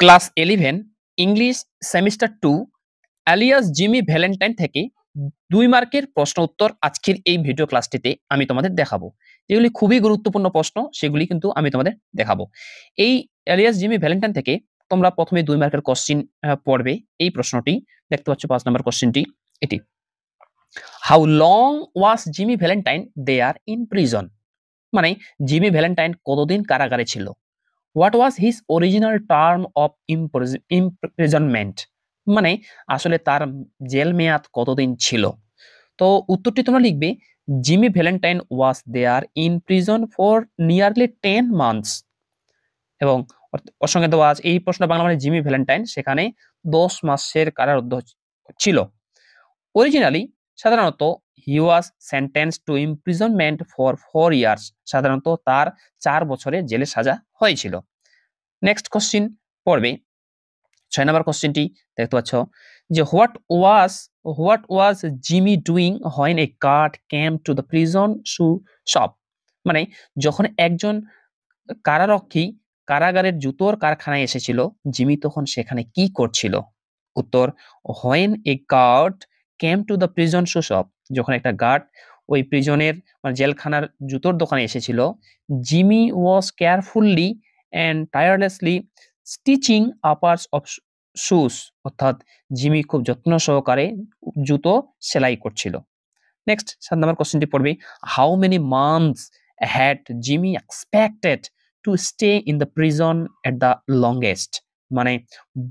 Class 11 English semester 2 alias Jimmy Valentine থেকে 2 মার্কের প্রশ্ন উত্তর আজকের এই ভিডিও ক্লাসটিতে আমি তোমাদের দেখাবো। যেগুলি খুবই গুরুত্বপূর্ণ প্রশ্ন সেগুলি কিন্তু আমি তোমাদের দেখাবো। এই অ্যালিয়াস জিমি ভ্যালেন্টাইন থেকে তোমরা প্রথমে 2 মার্কের কোশ্চেন পড়বে। এই প্রশ্নটি দেখতে পাচ্ছ 5 নম্বর কোশ্চেনটি এটি। How long was Jimmy Valentine there in prison? মানে জিমি ভ্যালেন্টাইন কতদিন কারাগারে ছিল? What was his original term of imprisonment? মানে আসলে তার জেল মেয়াদ কতদিন ছিল? তো উত্তরটি তোমরা লিখবে Jimmy Valentine was there in prison for nearly 10 months. এবং ওর সঙ্গে দেওয়া আছে এই প্রশ্ন বাংলা মানে জিমি ভ্যালেন্টাইন সেখানে 10 মাসের কারারুদ্ধ ছিল। অরিজিনালি সাধারণত হি ওয়াজ সেন্টেন্সড টু ইমপ্রিজনমেন্ট ফর 4 ইয়ার্স। সাধারণত তার 4 বছরের জেলের সাজা হয়েছিল। নেক্সট কোশ্চেন পড়বে 6 নম্বর কোশ্চেনটি দেখতে পাচ্ছ যে what was Jimmy doing when a guard came to the prison shop? মানে যখন একজন কারারক্ষী কারাগারের জুতোর কারখানায় এসেছিল জিমি তখন সেখানে কি করছিল? উত্তর when a guard came to the prison shop. যখন একটা গার্ড ওই প্রিজনের মানে জেলখানার জুতোর দোকানে এসেছিল Jimmy was carefully and tirelessly stitching uppers of shoes. অর্থাৎ জিমি খুব যত্ন সহকারে জুতো সেলাই করছিল। নেক্সট 7 নম্বর কোশ্চেনটি পড়বে how many months had Jimmy expected to stay in the prison at the longest? মানে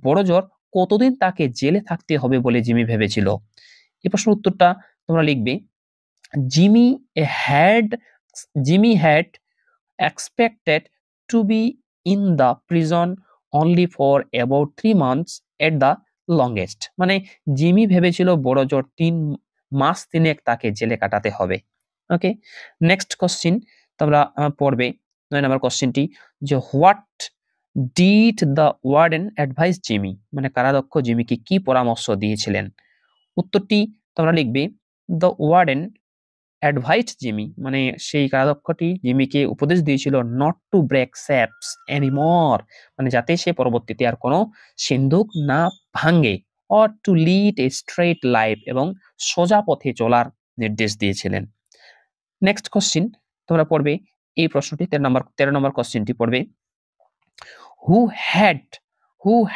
বড়জোর কতদিন তাকে জেলে থাকতে হবে বলে জিমি ভেবেছিল? এই প্রশ্নের উত্তরটা তোমরা লিখবে Jimmy had expected to be in the prison only for about 3 months at the longest. মানে জিমি ভেবেছিল বড়জোর 3 মাস 3 তাকে জেলে কাটাতে হবে। ওকে, নেক্সট কোশ্চেন তোমরা পড়বে 9 নম্বর কোশ্চেনটি যে what did the warden advice Jimmy? মানে কারাধ্যক্ষ জিমিকে কি পরামর্শ দিয়েছিলেন? উত্তরটি তোমরা লিখবে দ্য ওয়ার্ডেন অ্যাডভাইসড জিমি মানে সেই কারাধ্যক্ষটি জিমিকে উপদেশ দিয়েছিল নট টু ব্রেক স্যাপস এনিমোর, মানে যাতে সে পরবর্তীতে আর কোনো সিন্ধুক না ভাঙে, or to lead a straight life এবং সোজা পথে চলার নির্দেশ দিয়েছিলেন। নেক্সট কোশ্চেন তোমরা পড়বে এই প্রশ্নটি 13 নম্বর কোশ্চেনটি পড়বে who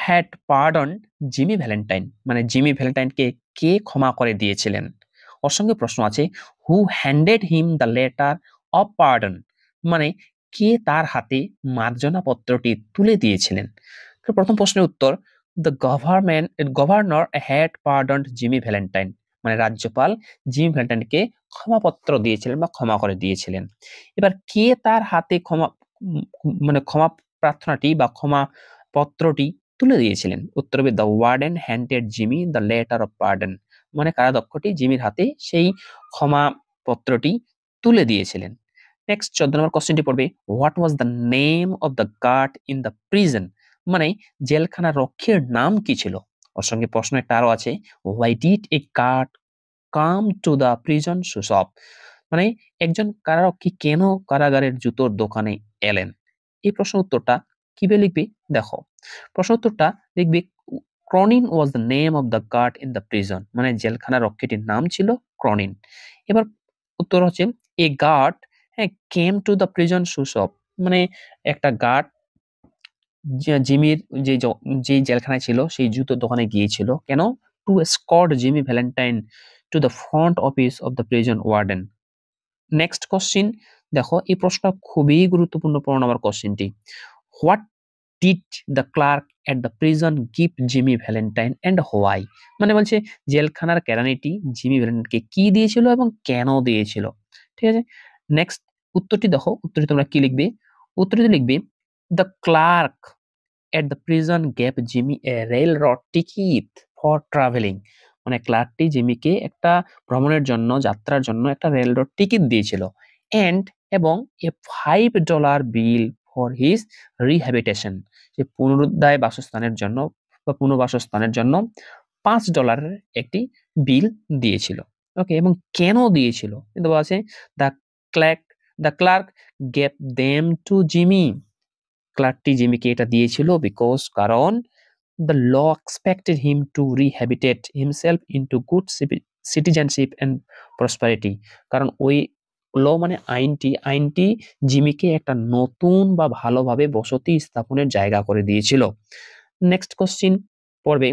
had pardon Jimmy Valentine? মানে জিমি ভ্যালেন্টাইনকে কে ক্ষমা করে দিয়েছিলেন? ওর সঙ্গে প্রশ্ন আছে who handed him the letter of pardon? মানে কে তার হাতে মার্জনা পত্রটি তুলে দিয়েছিলেন? তো প্রথম প্রশ্নের উত্তর the governor had pardon Jimmy Valentine, মানে রাজ্যপাল জিমি ভ্যালেন্টাইনকে ক্ষমাপত্র দিয়েছিলেন বা ক্ষমা করে দিয়েছিলেন। এবার কে তার হাতে মানে ক্ষমা প্রার্থনাটি বা ক্ষমা পত্রটি তুলে দিয়েছিলেন? উত্তর হবে the warden handed Jimmy the letter of pardon, মানে কারাধ্যক্ষটি জিমির হাতে সেই ক্ষমা পত্রটি তুলে দিয়েছিলেন। নেক্সট 14 নম্বর কোশ্চেনটি পড়বে what was the name of the guard in the prison? মানে জেলখানা রক্ষীর নাম কি ছিল? ওর সঙ্গে প্রশ্ন একটা আরো আছে why did a guard come to the prison shop? মানে একজন কারারক্ষী কেন কারাগারের জুতোর দোকানে এলেন? এই প্রশ্ন উত্তরটা কিভাবে লিখবে দেখো। প্রশ্ন উত্তরটা লিখবে Cronin was the name of the guard in the prison, মানে জেলখানা রক্ষীটির নাম ছিল ক্রনিন। এবার উত্তর হচ্ছে a guard came to the prison shop, মানে একটা গার্ড জিমির যে জেলখানায় ছিল সেই জুতোর দোকানে গিয়েছিল কেন? To escort Jimmy Valentine to the front office of the prison warden. Next question দেখো, এই প্রশ্নটা খুবই গুরুত্বপূর্ণ 15 নম্বর কোশ্চিনটি what did the clerk at the prison give Jimmy Valentine and why? মানে বলছে জেলখানার কেরানিটি জিমি ভ্যালেন্টাইনকে কি দিয়েছিল এবং কেন দিয়েছিল। ঠিক আছে, নেক্সট উত্তরটি দেখো। উত্তরটি তোমরা কি লিখবে? উত্তরটি লিখবে the clerk at the prison gave Jimmy a railroad ticket for travelling, মানে ক্লার্কটি জিমিকে একটা ভ্রমণের জন্য যাত্রার জন্য একটা রেল রোড টিকিট দিয়েছিল এন্ড এবং এ $5 বিল ফর হিজ রিহ্যাবিটেশন, যে পুনরুদ্ধার বাসস্থানের জন্য বা পুনর্বাসস্থানের জন্য $5 একটি বিল দিয়েছিল। ওকে, এবং কেন দিয়েছিল কিন্তু আছে the clerk gave them to Jimmy ক্লার্কটি জিমিকে এটা দিয়েছিল কারণ the law expected him to rehabilitate himself into good citizenship and prosperity, কারণ ওই ল মানে আইনটি জিমিকে একটা নতুন বা ভালোভাবে বসতি স্থাপনের জায়গা করে দিয়েছিল। নেক্সট কোশ্চিন পড়বে,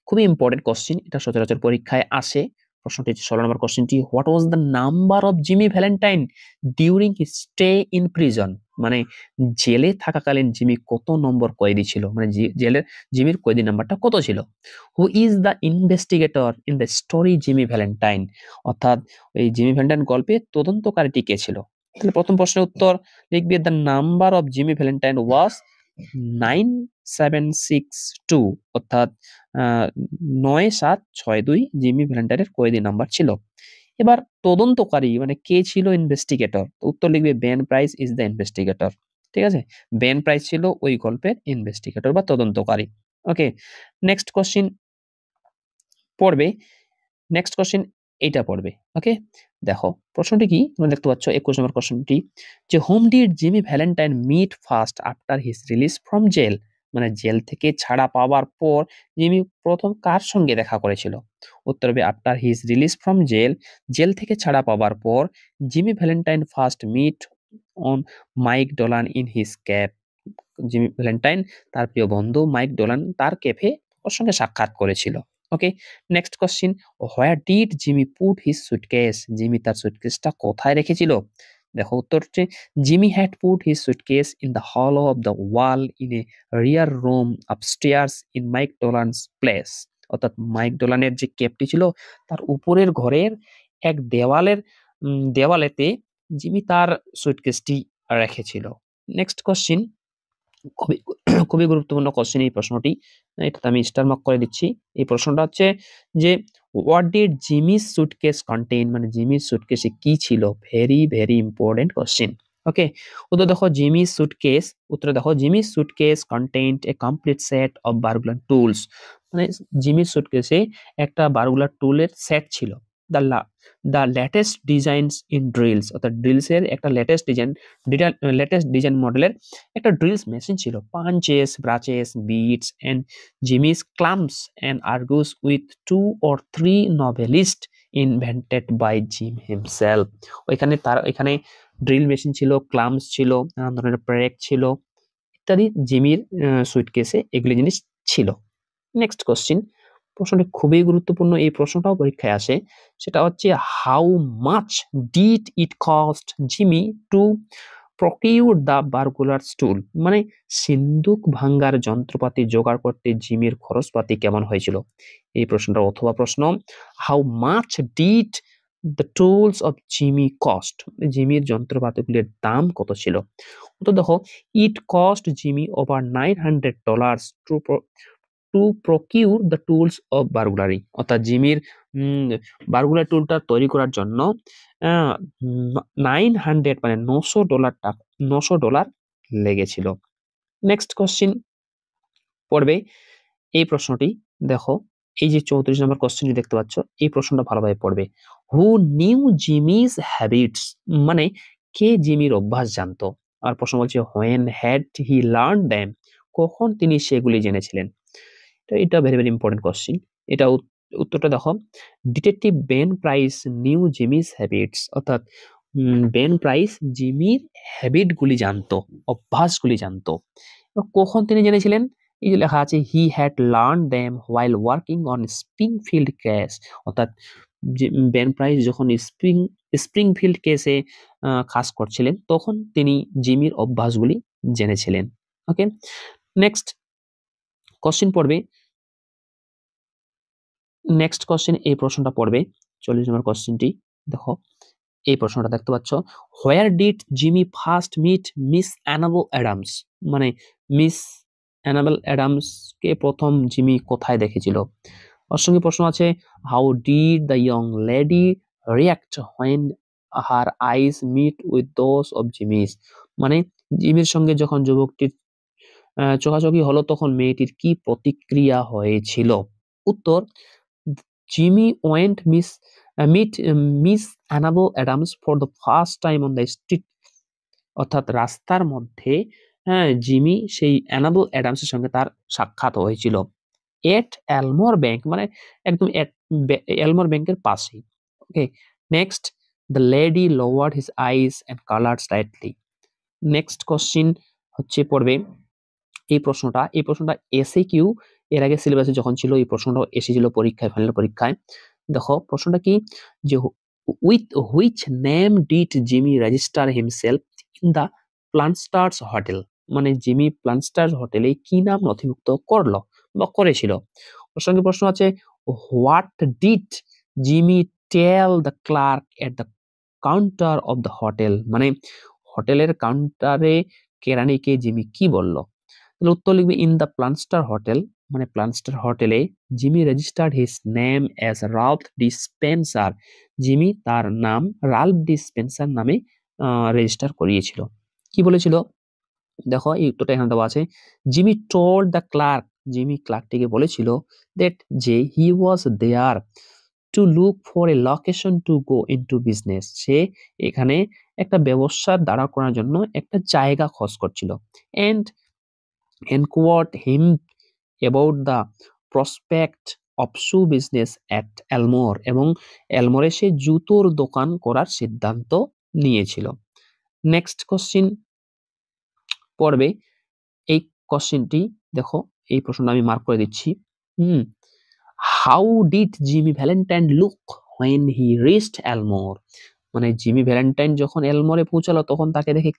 খুবই ইম্পর্টেন্ট কোশ্চিন, এটা সচরাচর পরীক্ষায় আসে। প্রশ্নটি 16 নম্বর কোশ্চেনটি, what was the number of Jimmy Valentine during his stay in prison, মানে জেলে থাকাকালীন জিমি কত নম্বর কয়েদি ছিল, মানে জেলের জিমির কয়েদি নাম্বারটা কত ছিল। Who is the investigator in the story Jimmy Valentine, অর্থাৎ এই জিমি ভ্যালেন্টাইন গল্পে তদন্তকারীটি কে ছিল। তাহলে প্রথম প্রশ্নের উত্তর লিখবে, the number of Jimmy Valentine was 9762, অর্থাৎ 9762 জিমি ভ্যালেন্টাইনের কয়েদি নাম্বার ছিল। এবার তদন্তকারী মানে কে ছিল ইনভেস্টিগেটর, উত্তর লিখবে Ben price is the investigator. ঠিক আছে, বেন প্রাইস ছিল ওই গল্পের ইনভেস্টিগেটর বা তদন্তকারী। ওকে, নেক্সট কোশ্চিন পড়বে, নেক্সট কোশ্চিন এইটা পড়বে। ওকে, দেখো প্রশ্নটি কি তোমরা দেখতে পাচ্ছ 21 নম্বর কোশ্চেনটি, যে whom did Jimmy Valentine meet first after his release from jail, মানে জেল থেকে ছাড়া পাওয়ার পর জিমি প্রথম কার সঙ্গে দেখা করেছিল। উত্তর হবে after his release from jail, jail থেকে ছাড়া পাওয়ার পর Jimmy Valentine first meet on Mike Dolan in his cab, Jimmy Valentine তার প্রিয় বন্ধু মাইক ডোলান তার ক্যাফে ওর সঙ্গে সাক্ষাৎ করেছিল। Okay, next question, where did Jimmy put his suitcase, Jimmy তার সুটকেসটা কোথায় রেখেছিল। দেখো উত্তর হচ্ছে, Jimmy had put his suitcase in the hall of the wall in a rear room upstairs in mic ডোলানস place, অর্থাৎ মাইক ডোলানের যে ক্যাবটি ছিল তার উপরের ঘরের এক দেওয়ালেতে জিমি তার সুটকেসটি রেখেছিল। নেক্সট কোশ্চিন, খুবই খুবই গুরুত্বপূর্ণ কোশ্চেন এই প্রশ্নটি, এটাতে আমি স্টার মার্ক করে দিচ্ছি। এই প্রশ্নটা হচ্ছে যে what did Jimmy's suitcase contain, মানে জিমির সুটকেসে কি ছিল, very very important question. Okay, উত্তর দেখো জিমিস সুটকেস, উত্তর দেখো Jimmy's suitcase contained a complete set of burglar tools, মানে জিমির সুটকেসে একটা বার্গুলার টুলের সেট ছিল। The latest designs in drills, অর্থাৎ ড্রিলসের একটা লেটেস্ট ডিজাইন মডেলের একটা ড্রিলস মেশিন ছিল, punches, braces, bits and jimmies clamps and আর্গুস with 2 or 3 novelist invented by Jim himself. এখানে ড্রিল মেশিন ছিল, ক্লাম্পস ছিল, নানা ধরনের ব্রেক ছিল ইত্যাদি জিমির সুটকেসে এগুলি জিনিস ছিল। নেক্সট কোশ্চিন, প্রশ্নটি খুবই গুরুত্বপূর্ণ, এই প্রশ্নটাও পরীক্ষায় আসে, সেটা হচ্ছে how much did it cost Jimmy to procure the burglar stool, মানে সিন্দুক ভাঙ্গার যন্ত্রপাতি জোগাড় করতে জিমির খরচপাতি কেমন হয়েছিল। এই প্রশ্নটার অথবা প্রশ্ন, how much did the tools of Jimmy cost, জিমির যন্ত্রপাতিগুলির দাম কত ছিল। তো দেখো, it cost Jimmy over $900 to procure the tools of burglary, অর্থাৎ জিমির বার্গুলার টুলটা তৈরি করার জন্য 900 মানে $900 লেগেছিল। নেক্সট কোশ্চিন পড়বে, এই প্রশ্নটি দেখো, এই যে 34 নম্বর কোশ্চেনটি দেখতে পাচ্ছ, এই প্রশ্নটা ভালোভাবে পড়বে। হু নিউ জিমিস হ্যাবিটস, মানে কে জিমির অভ্যাস জানতো। আর প্রশ্ন বলছে when had he learn them, কখন তিনি সেগুলি জেনেছিলেন। তো এটা ভেরি ভেরি ইম্পর্টেন্ট কোশ্চিন। এটা উত্তরটা দেখো, detective Ben price new Jimmy's habits, অর্থাৎ বেন প্রাইস জিমির হ্যাবিটগুলি জানতো, অভ্যাসগুলি জানতো। কখন তিনি জেনেছিলেন, এই যে লেখা আছে he had learn them while working on Springfield case, অর্থাৎ বেন প্রাইস যখন স্প্রিংফিল্ড কেসে কাজ করছিলেন তখন তিনি জিমির অভ্যাসগুলি জেনেছিলেন। ওকে, নেক্সট কোশ্চেন পড়বে, নেক্সট কোশ্চেন এই প্রশ্নটা পড়বে 40 নম্বর কোশ্চেনটি দেখো, এই প্রশ্নটা দেখতে পাচ্ছ, where did Jimmy first meet Miss Annabel Adams, মানে মিস অ্যানাবেল অ্যাডামস কে প্রথম জিমি কোথায় দেখেছিল। ওর সঙ্গে প্রশ্ন আছে, how did the young lady react when her eyes meet with those of Jimmy's, মানে জিমির সঙ্গে যখন যুবকটির চোখাচোখি হলো তখন মেয়েটির কি প্রতিক্রিয়া হয়েছিল। উত্তর, Jimmy went Miss Annabel Adams for the first time on the street, অর্থাৎ রাস্তার মধ্যে হ্যাঁ, জিমি সেই অ্যানাবেল অ্যাডামসের সঙ্গে তার সাক্ষাৎ হয়েছিল। এট এলমোর ব্যাংক, মানে একদম এলমোর ব্যাংকের পাশেই। Okay, next, the lady lowered his eyes and coloured slightly. Next question হচ্ছে পড়বে এই প্রশ্নটা এসএকিউ এর আগে সিলেবাসে যখন ছিল এই প্রশ্নটা এসেছিল পরীক্ষায়, ফাইনাল পরীক্ষায়। দেখো প্রশ্নটা কি, যে with which name did Jimmy register himself in the Planters hotel, মানে জিমি প্লানস্টার্স হোটেলে কি নাম নথিভুক্ত করলো বা করেছিল। ওর সঙ্গে প্রশ্ন আছে, what did Jimmy tell the clerk at the counter of the hotel, মানে হোটেলের কাউন্টারে কেরানিকে জিমি কি বলল। তাহলে উত্তর লিখবে ইন দ্য প্লানস্টার হোটেল, মানে প্লানস্টার হোটেলে Jimmy registered his name as Ralph dispenser, Jimmy তার নাম রাল্ফ ডিসপেন্সার নামে রেজিস্টার করিয়েছিল। কি বলেছিল দেখো এই উত্তরটা এখানে দেওয়া আছে, Jimmy told the clerk, Jimmy ক্লার্কটিকে বলেছিল দ্যাট যে he was there to look for a location to go into business, সে এখানে একটা ব্যবসা দাঁড়া করার জন্য একটা জায়গা খোঁজ করছিল। And enquired him about the prospect of shoe business at Elmore, এবং এলমোরে সে জুতোর দোকান করার সিদ্ধান্ত নিয়েছিল। নেক্সট কোশ্চিন পড়বে, এই কোশ্চিনটি দেখো, এই প্রশ্নটা আমি মার্ক করে দিচ্ছি। How did Jimmy Valentine look when he reached এলমোর, মানে জিমি ভ্যালেন্টাইন যখন এলমোরে পৌঁছালো তখন তাকে দেখে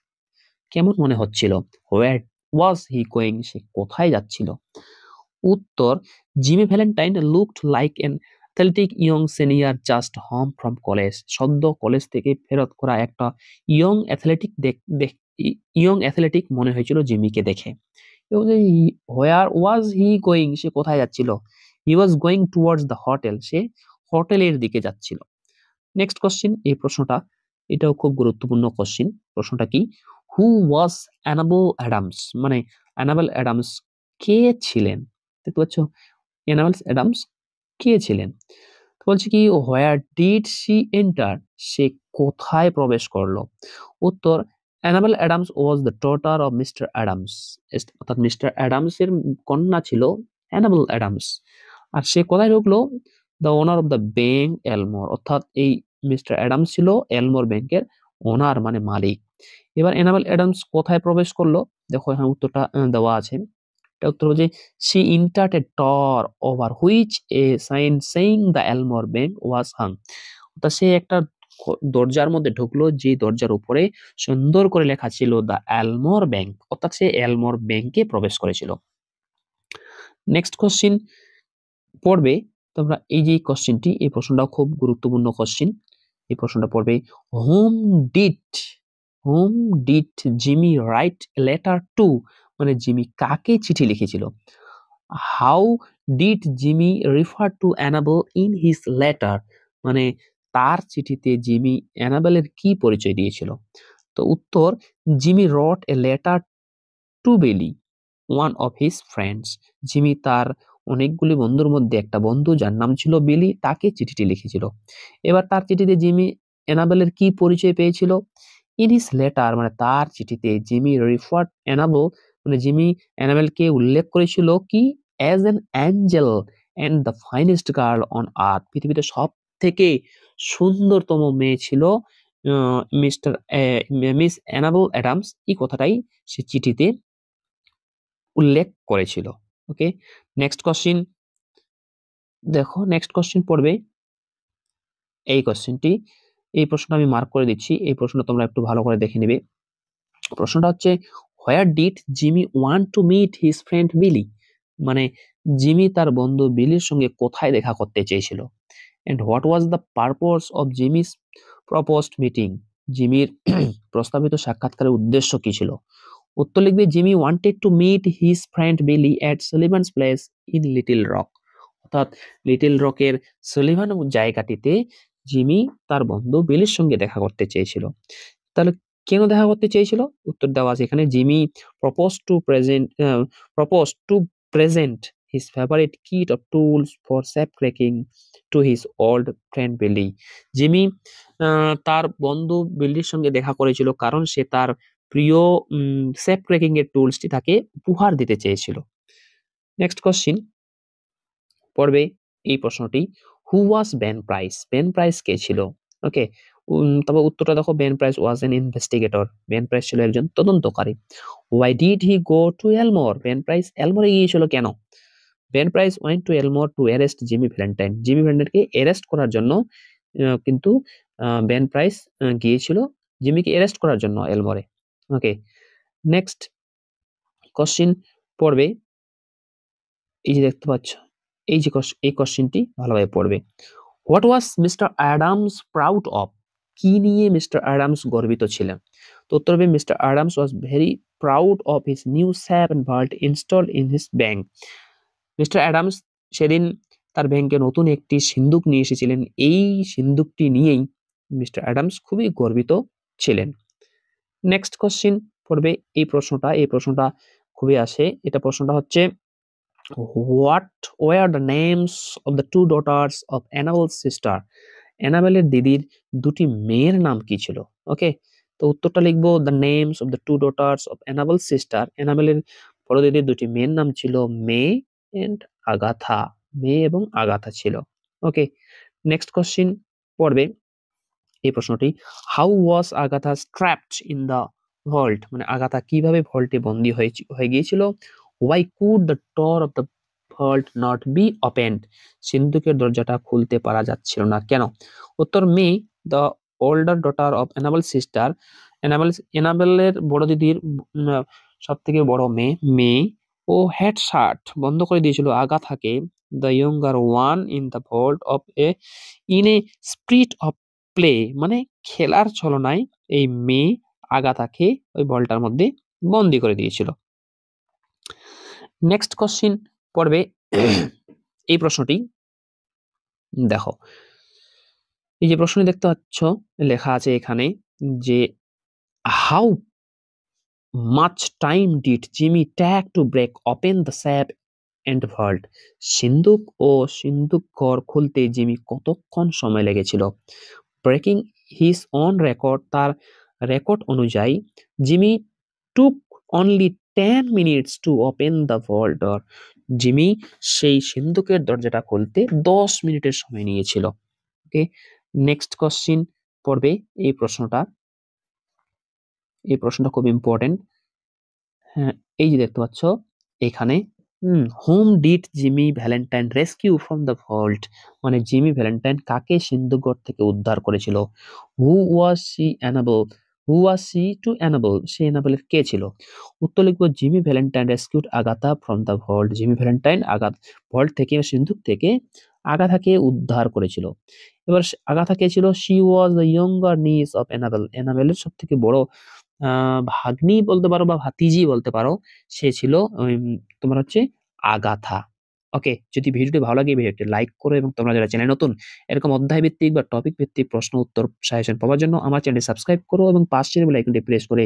কেমন মনে হচ্ছিল। হোয়ার ওয়াজ হি গোয়িং, সে কোথায় যাচ্ছিল। উত্তর, Jimmy Valentine looked like N athletic young senior just home from college, সদ্য কলেজ থেকে ফেরত করা একটা ইয়ং অ্যাথলেটিক মনে হয়েছিল জিমিকে দেখে। এবং হোয়ার ওয়াজ হি গোয়িং, সে কোথায় যাচ্ছিল। He was going towards the hotel, সে হোটেলের দিকে যাচ্ছিল। নেক্সট কোশ্চিন, এই প্রশ্নটা এটাও খুব গুরুত্বপূর্ণ কোশ্চিন। প্রশ্নটা কি, হু ওয়াজ অ্যানাবেল অ্যাডামস, মানে অ্যানাবেল অ্যাডামস কে ছিলেন। দেখতে পাচ্ছ অ্যানাবেল অ্যাডামস কে ছিলেন। তো বলছে কি, হোয়ার ডিড শি এন্টার, সে কোথায় প্রবেশ করলো। উত্তর, Annabel Adams was the daughter of mister Adams, অর্থাৎ মিস্টার অ্যাডামস এর কন্যা ছিল অ্যানাবেল অ্যাডামস। আর সে কোথায় ঢুকলো, the owner of the bank Elmore, অর্থাৎ এই মিস্টার অ্যাডামস ছিল এলমোর ব্যাংকের ওনার, মানে মালিক। এবার অ্যানাবেল অ্যাডামস কোথায় প্রবেশ করলো, দেখো এখানে উত্তরটা দেওয়া আছে। এটা উত্তর হচ্ছে, she entered a door over which a sign saying the Elmore Bank was hung, অর্থাৎ সে একটা দরজার মধ্যে ঢুকলো যে দরজার উপরে সুন্দর করে লেখা ছিল দ্য এলমোর ব্যাংক, অর্থাৎ সে এলমোর ব্যাংকে প্রবেশ করেছিল। নেক্সট কোশ্চিন পড়বে তোমরা, এই যে কোশ্চিনটি, এই প্রশ্নটাও খুব গুরুত্বপূর্ণ কোশ্চিন। এই প্রশ্নটা পড়বে, whom did whom did Jimmy write letter to, মানে জিমি কাকে চিঠি লিখেছিল। How did Jimmy refer to Annabel in his letter, মানে তার চিঠিতে জিমি অ্যানাবেলের কি পরিচয় দিয়েছিল। তো উত্তর, Jimmy wrote a letter to Billy, one of his friends, Jimmy তার অনেকগুলি বন্ধুর মধ্যে একটা বন্ধু যার নাম ছিল বিলি, তাকে চিঠিটি লিখেছিল। এবার তার চিঠিতে জিমি অ্যানাবেলের কি পরিচয় পেয়েছিল। ইন হিজ লেটার, মানে তার চিঠিতে জিমি রিফার্ড অ্যানাবেল, মানে জিমি অ্যানাবেলকে উল্লেখ করেছিল কি, as an Angel and the finest girl on earth, পৃথিবীতে সব থেকে সুন্দরতম মেয়ে ছিল মিস্টার মিস অ্যানাবেল অ্যাডামস, এই কথাটাই সে চিঠিতে উল্লেখ করেছিল। ওকে, নেক্সট কোশ্চিন দেখো, নেক্সট কোশ্চিন পড়বে এই কোশ্চিনটি, এই প্রশ্নটা আমি মার্ক করে দিচ্ছি, এই প্রশ্নটা তোমরা একটু ভালো করে দেখে নেবে। প্রশ্নটা হচ্ছে, where did Jimmy want to meet his friend Billy, মানে জিমি তার বন্ধু বিলির সঙ্গে কোথায় দেখা করতে চেয়েছিল। And what was the purpose of Jimmy's proposed meeting, জিমির প্রস্তাবিত সাক্ষাৎকারের উদ্দেশ্য কি ছিল। উত্তর লিখবে, Jimmy wanted to meet his friend Billy at Sullivan's place in Little Rock, অর্থাৎ লিটল রকের সুলিভান জায়গাটিতে জিমি তার বন্ধু বিলির সঙ্গে দেখা করতে চেয়েছিল। তাহলে কেন দেখা করতে চেয়েছিল, উত্তর দেওয়া আছে এখানে, Jimmy propose to present his favourite kit of tools for safe cracking to his old friend Billy, Jimmy তার বন্ধু বিলির সঙ্গে দেখা করেছিল কারণ সে তার প্রিয় সেফ ক্র্যাকিং এর টুলসটি তাকে উপহার দিতে চেয়েছিল। নেক্সট কোশ্চিন পড়বে এই প্রশ্নটি, who was Ben Price? Ben Price কে ছিল? ওকে, তবে উত্তরটা দেখো, Ben Price was an investigator. Ben Price ছিল একজন তদন্তকারী। Why did he go to Elmore? Ben Price এলমোরে গিয়েছিল কেন? Ben Price went to Elmore to arrest Jimmy Valentine. Jimmy ভ্যালেন্টাইনকে অ্যারেস্ট করার জন্য কিন্তু বেন প্রাইস গিয়েছিল জিমিকে অ্যারেস্ট করার জন্য এলমোরে। ওকে, নেক্সট কোশ্চিন পড়বে, এই যে দেখতে পাচ্ছ, এই কোশ্চিনটি ভালোভাবে পড়বে। What was mister Adams proud of? কি নিয়ে মিস্টার অ্যাডামস গর্বিত ছিলেন? তো উত্তর হবে, mister Adams was very proud of his new safe and vault installed in his bank. Mister Adams সেদিন তার ব্যাংকে নতুন একটি সিন্দুক নিয়ে এসেছিলেন। এই সিন্দুকটি নিয়েই মিস্টার অ্যাডামস খুবই গর্বিত ছিলেন। নেক্সট কোশ্চিন পড়বে এই প্রশ্নটা খুবই আসে। এটা প্রশ্নটা হচ্ছে, what were the names of the two daughters of Annabel's sister? অ্যানাবেলের দিদির দুটি মেয়ের নাম কি ছিল? ওকে, তো উত্তরটা লিখবো, the names of the two daughters of Annabel's sister. অ্যানাবেলের বড় দিদির দুটি মেয়ের নাম ছিল মে এন্ড আগাথা। মে এবং আগাথা ছিল। ওকে, নেক্সট কোশ্চিন পড়বে এই প্রশ্নটি, how was Agatha strapped in the vault? মানে আগাথা কিভাবে ভল্টে বন্দী হয়ে গিয়েছিল? Why could the door of the vault not be opened? সিন্ধুকের দরজাটা খুলতে পারা যাচ্ছিল না কেন? উত্তর, May the older daughter of Annabel sister. এনাবেলের বড় দিদির সব থেকে বড় মে ও হ্যাড শার্ট বন্ধ করে দিয়েছিল আগাথাকে, the younger one in the vault of in a spirit of play. মানে খেলার ছলনায় এই মেয়ে আগাথাকে ওই বলটার মধ্যে বন্দি করে দিয়েছিল। নেক্সট কোশ্চিন পড়বে এই প্রশ্নটি, দেখো, এই যে প্রশ্নটি দেখতে পাচ্ছ লেখা আছে এখানে যে, how much time did Jimmy take to break open the safe and vault? সিন্দুক ও সিন্দুক ঘর খুলতে জিমি কতক্ষণ সময় লেগেছিল? ব্রেকিং হিজ অন রেকর্ড, তার রেকর্ড অনুযায়ী Jimmy took only 10 minutes to open the vault door. Jimmy সেই সিন্ধুকের দরজাটা খুলতে 10 মিনিটের সময় নিয়েছিল। ওকে, নেক্সট কোশ্চিন পড়বে এই প্রশ্নটা খুব ইম্পর্টেন্ট। হ্যাঁ, এই যে দেখতে পাচ্ছ এখানে, home did Jimmy Valentine rescue from the vault? মানে জিমি ভ্যালেন্টাইন কাকে সিন্ধুঘর থেকে উদ্ধার করেছিল? হু ওয়াজ সি অ্যানাবল? হু ওয়াজ সি টু অ্যানাবল? সে অ্যানাবলের কে ছিল? উত্তর লিখবো, Jimmy Valentine rescued Agatha from the vault. Jimmy Valentine vault থেকে, সিন্ধুক থেকে আগাথাকে উদ্ধার করেছিল। এবার আগাথা কে ছিল? শি ওয়াজ দ্য ইয়ঙ্গার নিস অফ অ্যানাবেল। অ্যানাবেলের সব থেকে বড় ভাগ্নি বলতে পারো বা ভাতিজি বলতে পারো। সে ছিল তোমার হচ্ছে আগাথা। ওকে, যদি ভিডিওটি ভালো লাগে ভিডিওটি লাইক করো, এবং তোমরা যারা চ্যানেল নতুন এরকম অধ্যায় ভিত্তিক বা টপিক ভিত্তিক প্রশ্ন উত্তর সাজেশন পাওয়ার জন্য আমার চ্যানেলটি সাবস্ক্রাইব করো, এবং পাশের বেল আইকনটি প্রেস করে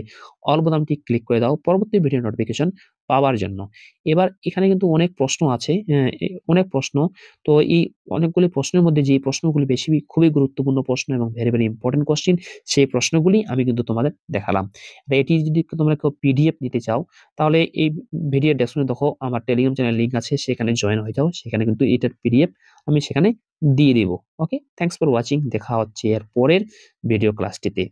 অল বোতামটি ক্লিক করে দাও পরবর্তী ভিডিও নোটিফিকেশন পাওয়ার জন্য। এবার এখানে কিন্তু অনেক প্রশ্ন আছে, অনেক প্রশ্ন। তো এই অনেকগুলি প্রশ্নের মধ্যে যে প্রশ্নগুলি খুবই গুরুত্বপূর্ণ প্রশ্ন এবং ভেরি ইম্পর্টেন্ট কোশ্চিন, সেই প্রশ্নগুলি আমি কিন্তু তোমাদের দেখালাম। এটি যদি তোমরা কেউ পিডিএফ নিতে চাও, তাহলে এই ভিডিও ডেসক্রিপশনে দেখো আমার টেলিগ্রাম চ্যানেল লিংক আছে, সেখানে জয়েন হয়ে যাও। সেখানে কিন্তু এটার পিডিএফ আমি সেখানে দিয়ে দিব। ওকে, থ্যাংকস ফর ওয়াচিং। দেখা হচ্ছে এর পরের ভিডিও ক্লাসটিতে।